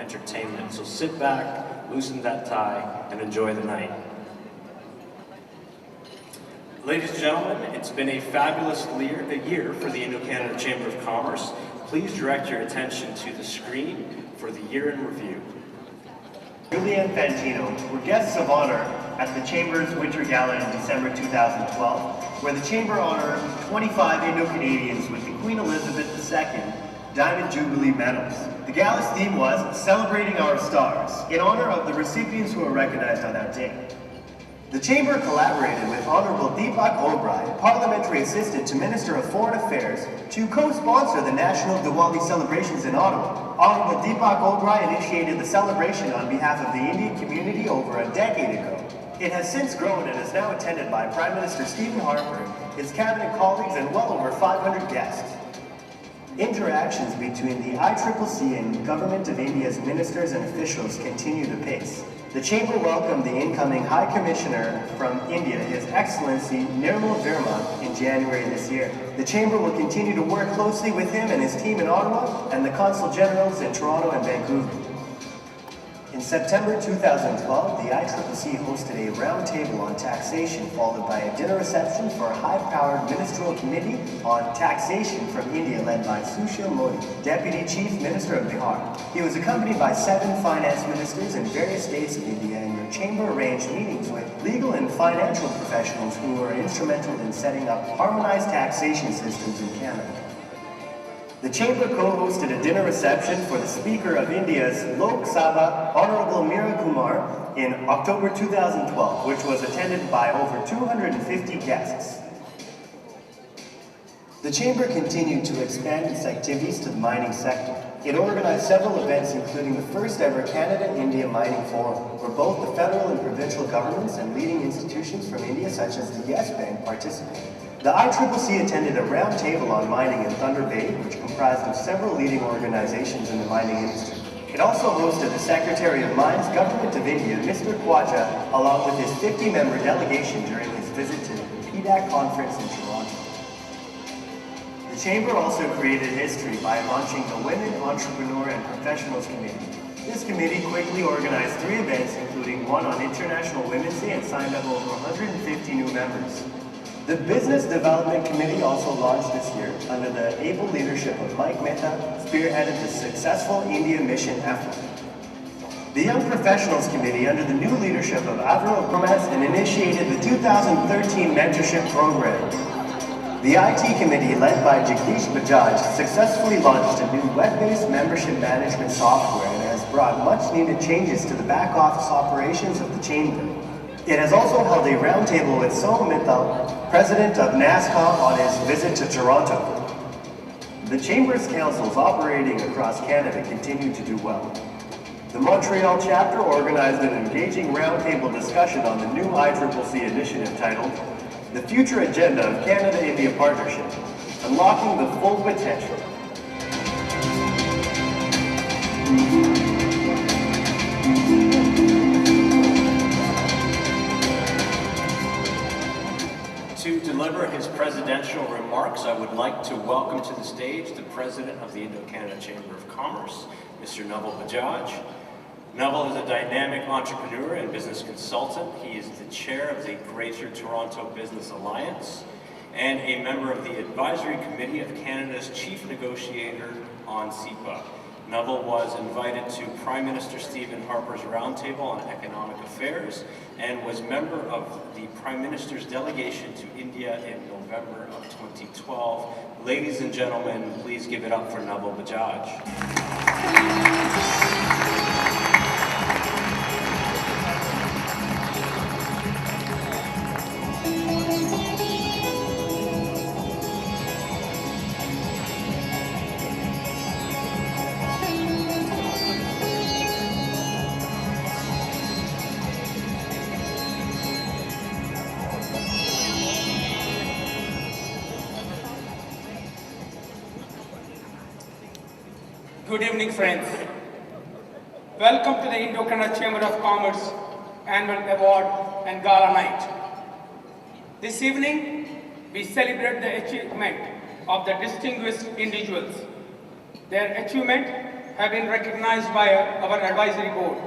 entertainment. So sit back, loosen that tie, and enjoy the night. Ladies and gentlemen, it's been a fabulous year for the Indo-Canada Chamber of Commerce. Please direct your attention to the screen for the year in review. Julie and Fantino were guests of honor at the Chamber's Winter Gala in December 2012, where the Chamber honored 25 Indo-Canadians with the Queen Elizabeth II Diamond Jubilee medals. The Gala's theme was Celebrating Our Stars, in honor of the recipients who were recognized on that day. The Chamber collaborated with Honourable Deepak Oberoi, Parliamentary Assistant to Minister of Foreign Affairs, to co-sponsor the National Diwali celebrations in Ottawa. Honourable Deepak Oberoi initiated the celebration on behalf of the Indian community over a decade ago. It has since grown and is now attended by Prime Minister Stephen Harper, his cabinet colleagues, and well over 500 guests. Interactions between the ICCC and Government of India's ministers and officials continue to pace. The Chamber welcomed the incoming High Commissioner from India, His Excellency Nirmal Verma, in January this year. The Chamber will continue to work closely with him and his team in Ottawa and the Consul Generals in Toronto and Vancouver. In September 2012, the ICCC hosted a roundtable on taxation, followed by a dinner reception for a high-powered ministerial committee on taxation from India led by Sushil Modi, Deputy Chief Minister of Bihar. He was accompanied by 7 finance ministers in various states of India, and the Chamber arranged meetings with legal and financial professionals who were instrumental in setting up harmonized taxation systems in Canada. The Chamber co-hosted a dinner reception for the Speaker of India's Lok Sabha, Honourable Meera Kumar, in October 2012, which was attended by over 250 guests. The Chamber continued to expand its activities to the mining sector. It organized several events, including the first ever Canada-India Mining Forum, where both the federal and provincial governments and leading institutions from India, such as the Yes Bank, participated. The ICCC attended a roundtable on mining in Thunder Bay, which comprised of several leading organizations in the mining industry. It also hosted the Secretary of Mines, Government of India, Mr. Khwaja, along with his 50-member delegation during his visit to the PDAC conference in Toronto. The Chamber also created history by launching the Women Entrepreneur and Professionals Committee. This committee quickly organized 3 events, including one on International Women's Day, and signed up over 150 new members. The Business Development Committee also launched this year under the able leadership of Mike Mehta, spearheaded the successful India mission effort. The Young Professionals Committee, under the new leadership of Avro Gomez, and initiated the 2013 Mentorship Program. The IT Committee, led by Jagdish Bajaj, successfully launched a new web-based membership management software and has brought much-needed changes to the back-office operations of the Chamber. It has also held a roundtable with Som Mittal, President of NASCOM, on his visit to Toronto. The Chamber's councils operating across Canada continue to do well. The Montreal chapter organized an engaging roundtable discussion on the new ICCC initiative titled The Future Agenda of Canada-India Partnership, Unlocking the Full Potential. To deliver his presidential remarks, I would like to welcome to the stage the President of the Indo-Canada Chamber of Commerce, Mr. Naval Bajaj. Naval is a dynamic entrepreneur and business consultant. He is the chair of the Greater Toronto Business Alliance and a member of the Advisory Committee of Canada's Chief Negotiator on CEPA. Naval was invited to Prime Minister Stephen Harper's Roundtable on Economic Affairs and was member of the Prime Minister's delegation to India in November of 2012. Ladies and gentlemen, please give it up for Naval Bajaj. Good evening, friends. Welcome to the Indo-Canada Chamber of Commerce Annual Award and Gala Night. This evening, we celebrate the achievement of the distinguished individuals. Their achievement have been recognized by our advisory board.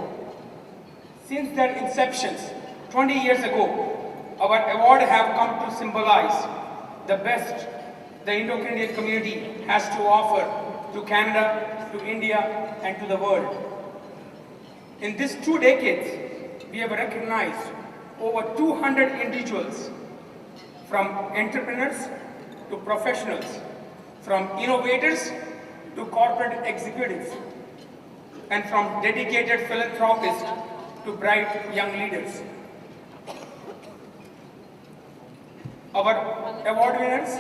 Since their inceptions 20 years ago, our award have come to symbolize the best the Indo-Canadian community has to offer to Canada, to India, and to the world. In these 2 decades, we have recognized over 200 individuals, from entrepreneurs to professionals, from innovators to corporate executives, and from dedicated philanthropists to bright young leaders. Our award winners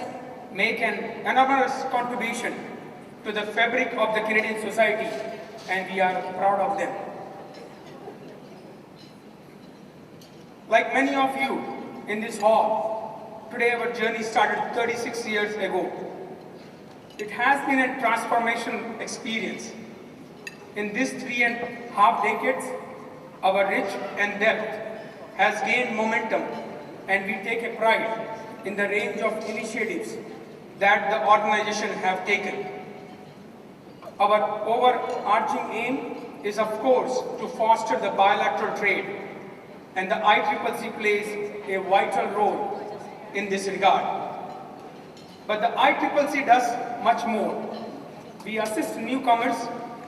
make an enormous contribution to the fabric of the Canadian society, and we are proud of them. Like many of you in this hall, today our journey started 36 years ago. It has been a transformational experience. In these 3.5 decades, our reach and depth has gained momentum, and we take a pride in the range of initiatives that the organization have taken. Our overarching aim is, of course, to foster the bilateral trade, and the ICCC plays a vital role in this regard. But the ICCC does much more. We assist newcomers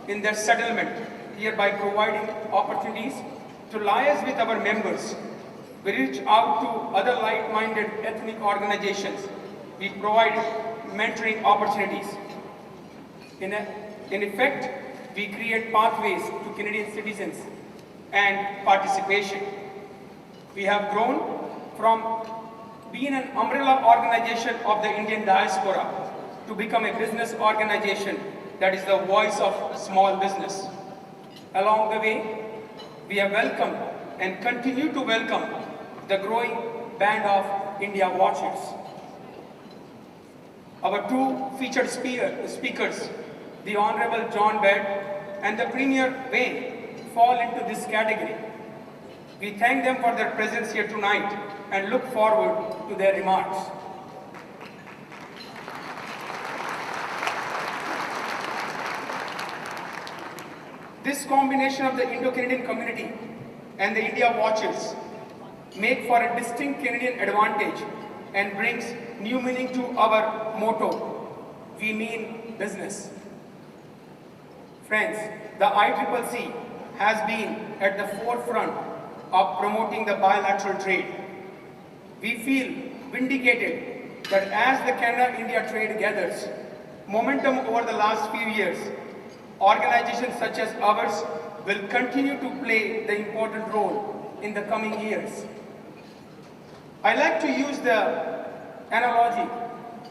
in their settlement, hereby providing opportunities to liaise with our members. We reach out to other like-minded ethnic organizations. We provide mentoring opportunities. In effect, we create pathways to Canadian citizens and participation. We have grown from being an umbrella organization of the Indian diaspora to become a business organization that is the voice of small business. Along the way, we have welcomed and continue to welcome the growing band of India Watchers. Our 2 featured speakers, the Honorable John Baird and the Premier Wayne, fall into this category. We thank them for their presence here tonight and look forward to their remarks. This combination of the Indo-Canadian community and the India Watchers make for a distinct Canadian advantage and brings new meaning to our motto, we mean business. Friends, the ICCC has been at the forefront of promoting the bilateral trade. We feel vindicated that as the Canada-India trade gathers momentum over the last few years, organizations such as ours will continue to play the important role in the coming years. I like to use the analogy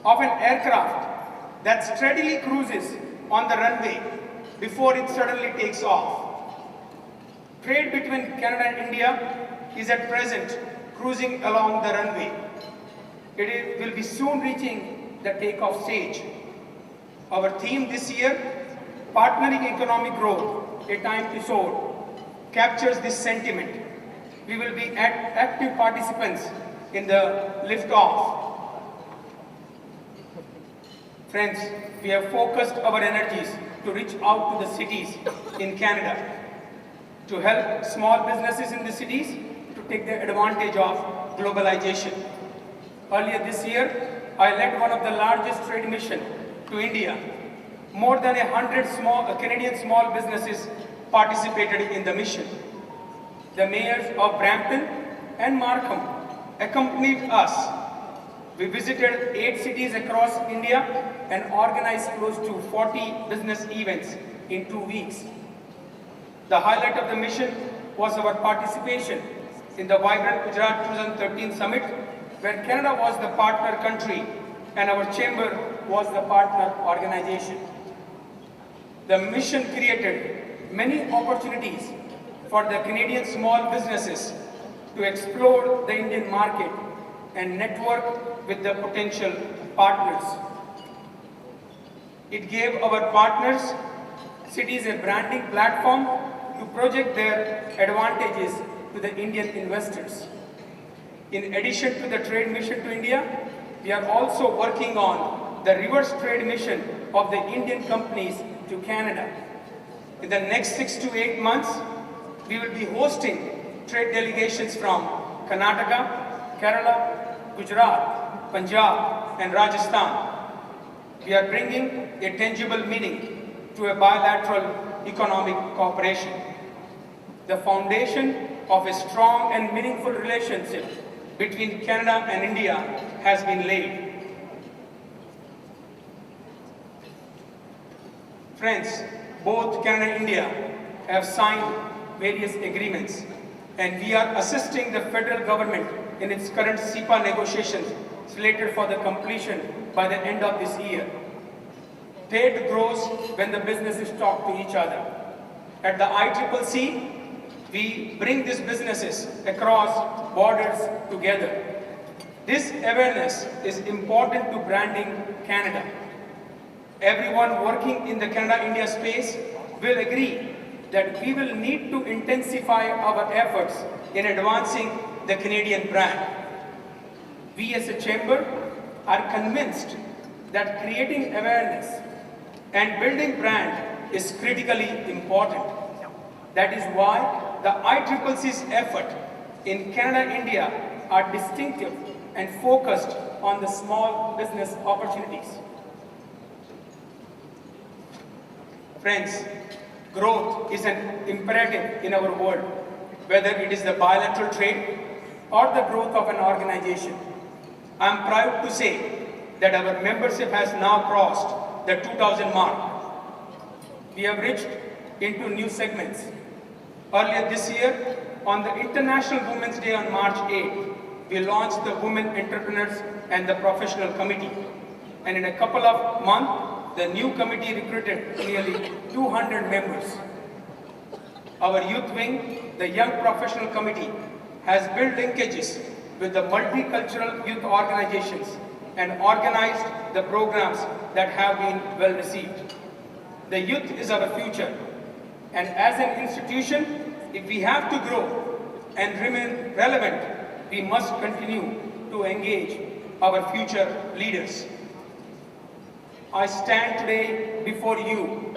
of an aircraft that steadily cruises on the runway before it suddenly takes off. Trade between Canada and India is at present cruising along the runway. It will be soon reaching the takeoff stage. Our theme this year, Partnering Economic Growth, A Time to Soar, captures this sentiment. We will be active participants in the liftoff. Friends, we have focused our energies to reach out to the cities in Canada to help small businesses in the cities to take the advantage of globalization. Earlier this year, I led one of the largest trade missions to India. More than 100 Canadian small businesses participated in the mission. The mayors of Brampton and Markham accompanied us. We visited 8 cities across India and organized close to 40 business events in 2 weeks. The highlight of the mission was our participation in the Vibrant Gujarat 2013 Summit, where Canada was the partner country and our chamber was the partner organization. The mission created many opportunities for the Canadian small businesses to explore the Indian market and network with the potential partners. It gave our partners cities a branding platform to project their advantages to the Indian investors. In addition to the trade mission to India, we are also working on the reverse trade mission of the Indian companies to Canada. In the next 6 to 8 months, we will be hosting trade delegations from Karnataka, Kerala, Gujarat, Punjab, and Rajasthan. We are bringing a tangible meaning to a bilateral economic cooperation. The foundation of a strong and meaningful relationship between Canada and India has been laid. Friends, both Canada and India have signed various agreements, and we are assisting the federal government in its current CEPA negotiations slated for the completion by the end of this year. Trade grows when the businesses talk to each other. At the ICCC, we bring these businesses across borders together. This awareness is important to branding Canada. Everyone working in the Canada-India space will agree that we will need to intensify our efforts in advancing the Canadian brand. We as a chamber are convinced that creating awareness and building brand is critically important. That is why the ICCC's effort in Canada-India are distinctive and focused on the small business opportunities. Friends, growth is an imperative in our world, whether it is the bilateral trade or the growth of an organization. I am proud to say that our membership has now crossed the 2000 mark. We have reached into new segments. Earlier this year, on the International Women's Day on March 8th, we launched the Women Entrepreneurs and the Professional Committee. And in a couple of months, the new committee recruited nearly 200 members. Our youth wing, the Young Professional Committee, has built linkages with the multicultural youth organizations and organized the programs that have been well received. The youth is our future, and as an institution, if we have to grow and remain relevant, we must continue to engage our future leaders. I stand today before you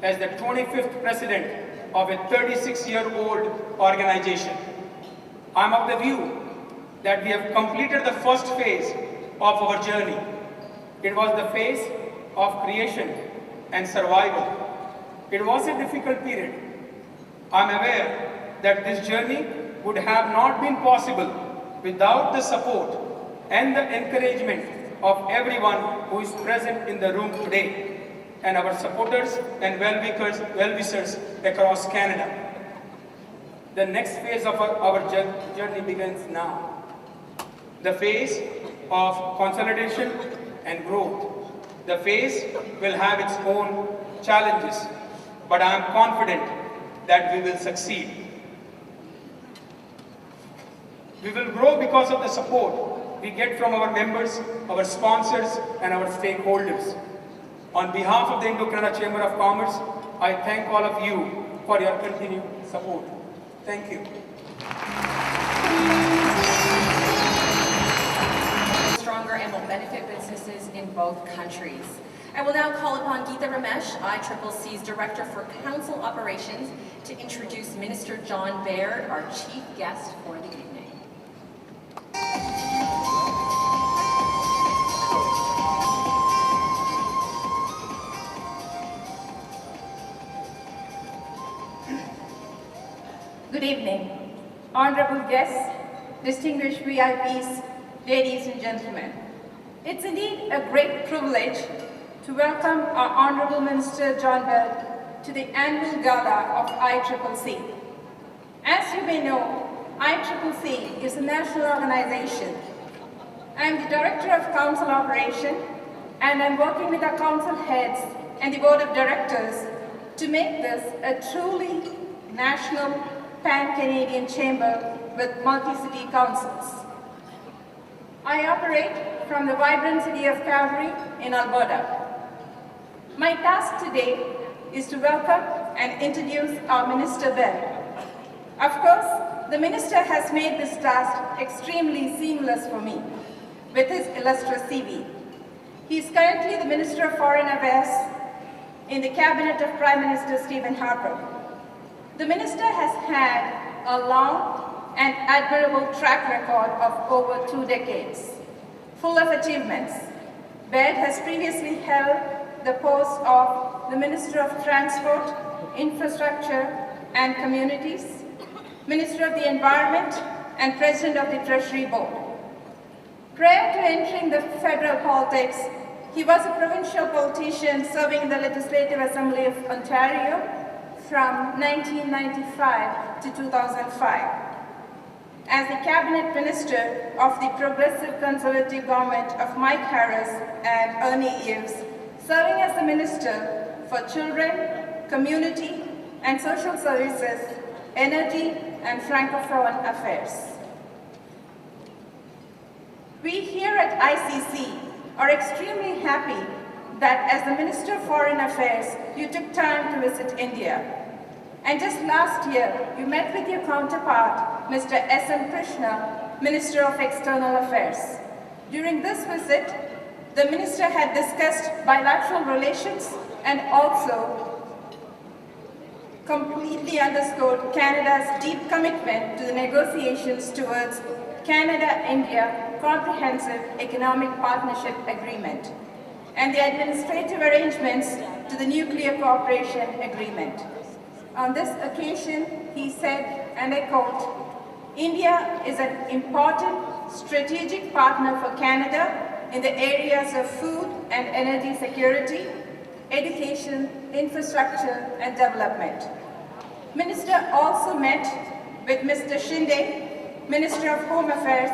as the 25th president of a 36-year-old organization. I'm of the view that we have completed the first phase of our journey. It was the phase of creation and survival. It was a difficult period. I'm aware that this journey would have not been possible without the support and the encouragement of everyone who is present in the room today, and our supporters and well-wishers across Canada. The next phase of our journey begins now. The phase of consolidation and growth. The phase will have its own challenges, but I am confident that we will succeed. We will grow because of the support we get from our members, our sponsors, and our stakeholders. On behalf of the Indo-Canada Chamber of Commerce, I thank all of you for your continued support. Thank you. Stronger and will benefit businesses in both countries. I will now call upon Geeta Ramesh, ICCC's Director for Council Operations, to introduce Minister John Baird, our chief guest for the evening. Good evening, honorable guests, distinguished VIPs, ladies and gentlemen. It's indeed a great privilege to welcome our Honorable Minister John Baird to the annual gala of ICCC. As you may know, ICCC is a national organization. I am the Director of Council Operation, and I'm working with our council heads and the Board of Directors to make this a truly national pan-Canadian chamber with multi-city councils. I operate from the vibrant city of Calgary in Alberta. My task today is to welcome and introduce our Minister Baird. Of course, the Minister has made this task extremely seamless for me with his illustrious CV. He is currently the Minister of Foreign Affairs, in the cabinet of Prime Minister Stephen Harper. The minister has had a long and admirable track record of over 2 decades, full of achievements. Baird has previously held the post of the Minister of Transport, Infrastructure and Communities, Minister of the Environment, and President of the Treasury Board. Prior to entering the federal politics, he was a provincial politician serving in the Legislative Assembly of Ontario from 1995 to 2005. As the Cabinet Minister of the Progressive Conservative government of Mike Harris and Ernie Eves, serving as the Minister for Children, Community and Social Services, Energy and Francophone Affairs. We here at ICC are extremely happy that as the Minister of Foreign Affairs, you took time to visit India. And just last year, you met with your counterpart, Mr. S.M. Krishna, Minister of External Affairs. During this visit, the Minister had discussed bilateral relations and also completely underscored Canada's deep commitment to the negotiations towards Canada-India Comprehensive Economic Partnership Agreement and the administrative arrangements to the Nuclear Cooperation Agreement. On this occasion, he said, and I quote, "India is an important strategic partner for Canada in the areas of food and energy security, education, infrastructure, and development." Minister also met with Mr. Shinde, Minister of Home Affairs,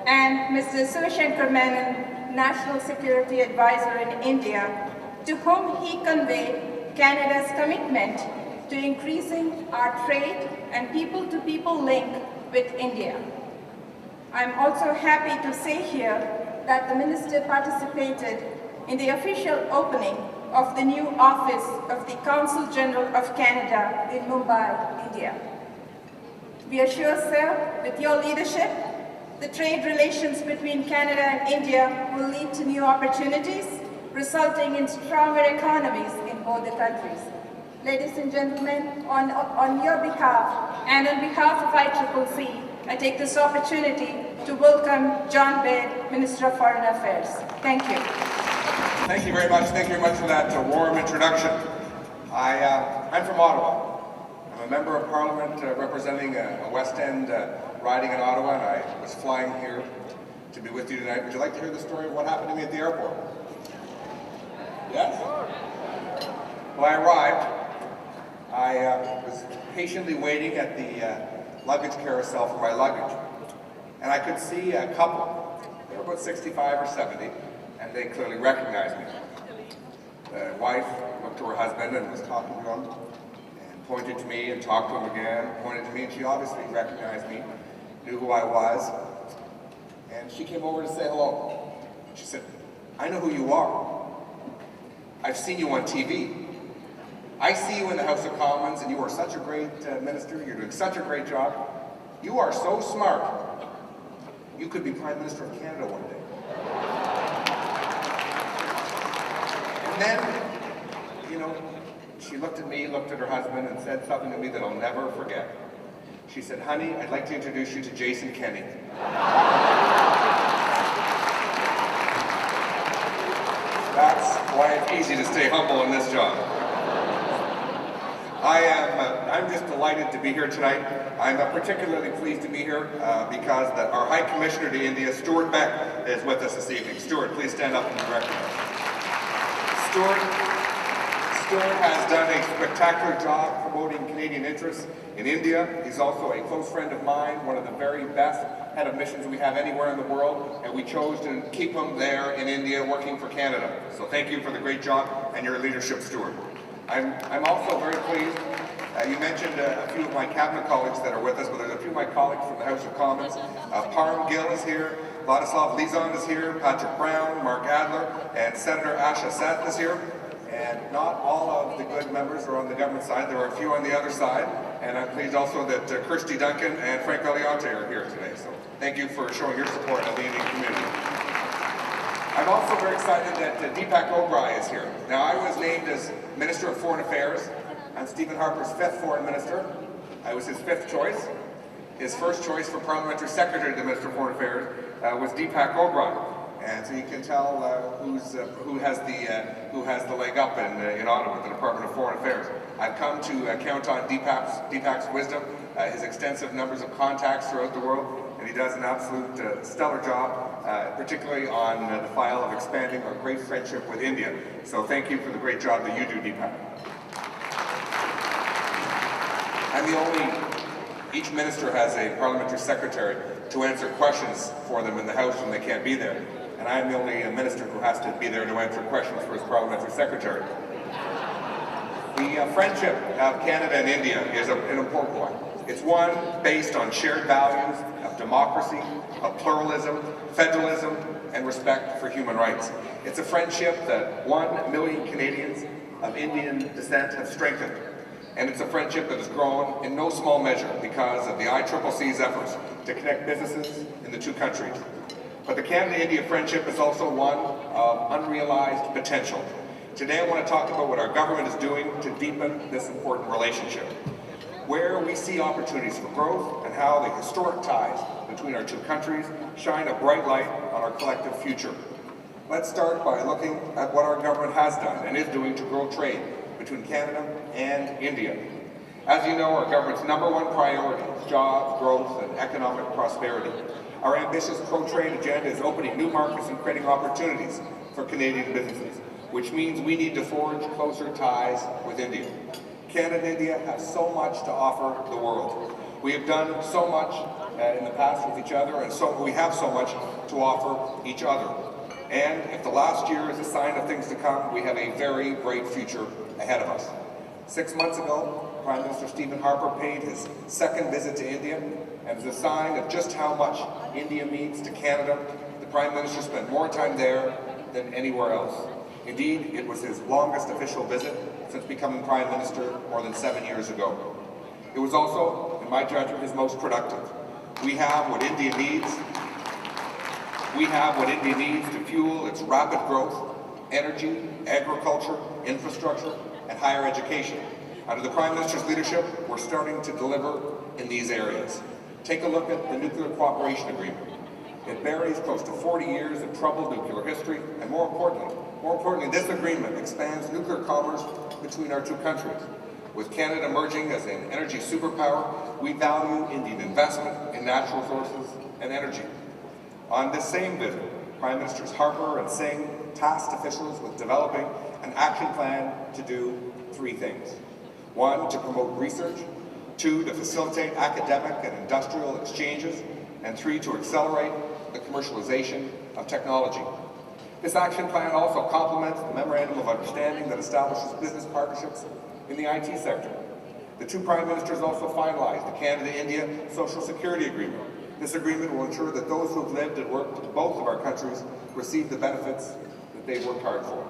and Mr. Sivashankar Menon, National Security Advisor in India, to whom he conveyed Canada's commitment to increasing our trade and people-to-people link with India. I'm also happy to say here that the Minister participated in the official opening of the new office of the Consul General of Canada in Mumbai, India. We are sure, sir, with your leadership, the trade relations between Canada and India will lead to new opportunities, resulting in stronger economies in both the countries. Ladies and gentlemen, on your behalf and on behalf of ICCC, I take this opportunity to welcome John Baird, Minister of Foreign Affairs. Thank you. Thank you very much. Thank you very much for that warm introduction. I'm from Ottawa. I'm a member of Parliament representing a West End riding in Ottawa, and I was flying here to be with you tonight. Would you like to hear the story of what happened to me at the airport? Yes? Well, I arrived. I was patiently waiting at the luggage carousel for my luggage, and I could see a couple. They were about 65 or 70, and they clearly recognized me. The wife looked to her husband and was talking to him, and pointed to me and talked to him again, pointed to me, and she obviously recognized me, knew who I was, and she came over to say hello. She said, "I know who you are. I've seen you on TV. I see you in the House of Commons, and you are such a great minister. You're doing such a great job. You are so smart. You could be Prime Minister of Canada one day." And then, you know, she looked at me, looked at her husband, and said something to me that I'll never forget. She said, "Honey, I'd like to introduce you to Jason Kenney." That's why it's easy to stay humble in this job. I'm just delighted to be here tonight. I'm particularly pleased to be here because our High Commissioner to India, Stuart Beck, is with us this evening. Stuart, please stand up and be recognized. Stuart has done a spectacular job promoting Canadian interests in India. He's also a close friend of mine, one of the very best head of missions we have anywhere in the world, and we chose to keep him there in India working for Canada. So thank you for the great job and your leadership, Stuart. I'm also very pleased. You mentioned a few of my cabinet colleagues that are with us, but there's a few of my colleagues from the House of Commons. Parm Gill is here, Vladislav Lizon is here, Patrick Brown, Mark Adler, and Senator Asha Seth is here. And not all of the good members are on the government side. There are a few on the other side. And I'm pleased also that Kirsty Duncan and Frank Valiante are here today. So thank you for showing your support of the Indian community. I'm also very excited that Deepak Obrai is here. Now, I was named as Minister of Foreign Affairs. I'm Stephen Harper's 5th Foreign Minister. I was his 5th choice. His first choice for Parliamentary Secretary to the Minister of Foreign Affairs was Deepak Obrai. And so you can tell who has the leg up in Ottawa, the Department of Foreign Affairs. I've come to count on Deepak's wisdom, his extensive numbers of contacts throughout the world, and he does an absolute stellar job, particularly on the file of expanding our great friendship with India. So thank you for the great job that you do, Deepak. Each minister has a parliamentary secretary to answer questions for them in the House when they can't be there. And I'm the only minister who has to be there to answer questions for his parliamentary secretary. The friendship of Canada and India is an important one. It's one based on shared values of democracy, of pluralism, federalism, and respect for human rights. It's a friendship that 1 million Canadians of Indian descent have strengthened. And it's a friendship that has grown in no small measure because of the ICCC's efforts to connect businesses in the two countries. But the Canada-India friendship is also one of unrealized potential. Today I want to talk about what our government is doing to deepen this important relationship, where we see opportunities for growth and how the historic ties between our two countries shine a bright light on our collective future. Let's start by looking at what our government has done and is doing to grow trade between Canada and India. As you know, our government's #1 priority is jobs, growth, and economic prosperity. Our ambitious pro-trade agenda is opening new markets and creating opportunities for Canadian businesses, which means we need to forge closer ties with India. Canada and India have so much to offer the world. We have done so much in the past with each other, and so we have so much to offer each other. And if the last year is a sign of things to come, we have a very bright future ahead of us. 6 months ago, Prime Minister Stephen Harper paid his 2nd visit to India, and as a sign of just how much India means to Canada, the Prime Minister spent more time there than anywhere else. Indeed, it was his longest official visit since becoming Prime Minister more than 7 years ago. It was also, in my judgment, his most productive. We have what India needs. We have what India needs to fuel its rapid growth: energy, agriculture, infrastructure, and higher education. Under the Prime Minister's leadership, we're starting to deliver in these areas. Take a look at the Nuclear Cooperation Agreement. It buries close to 40 years of troubled nuclear history, and more importantly, this agreement expands nuclear commerce between our two countries. With Canada emerging as an energy superpower, we value Indian investment in natural resources and energy. On this same visit, Prime Ministers Harper and Singh tasked officials with developing an action plan to do 3 things. 1, to promote research. 2, to facilitate academic and industrial exchanges. And 3, to accelerate the commercialization of technology. This action plan also complements the Memorandum of Understanding that establishes business partnerships in the IT sector. The 2 Prime Ministers also finalized the Canada-India Social Security Agreement. This agreement will ensure that those who have lived and worked in both of our countries receive the benefits that they've worked hard for.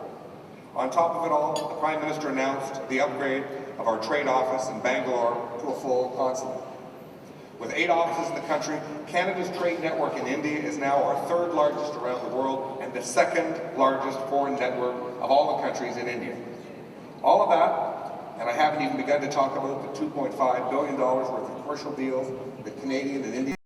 On top of it all, the Prime Minister announced the upgrade of our trade office in Bangalore to a full consulate. With 8 offices in the country, Canada's trade network in India is now our 3rd largest around the world and the 2nd largest foreign network of all the countries in India. All of that, and I haven't even begun to talk about the $2.5 billion worth of commercial deals that Canadian and Indian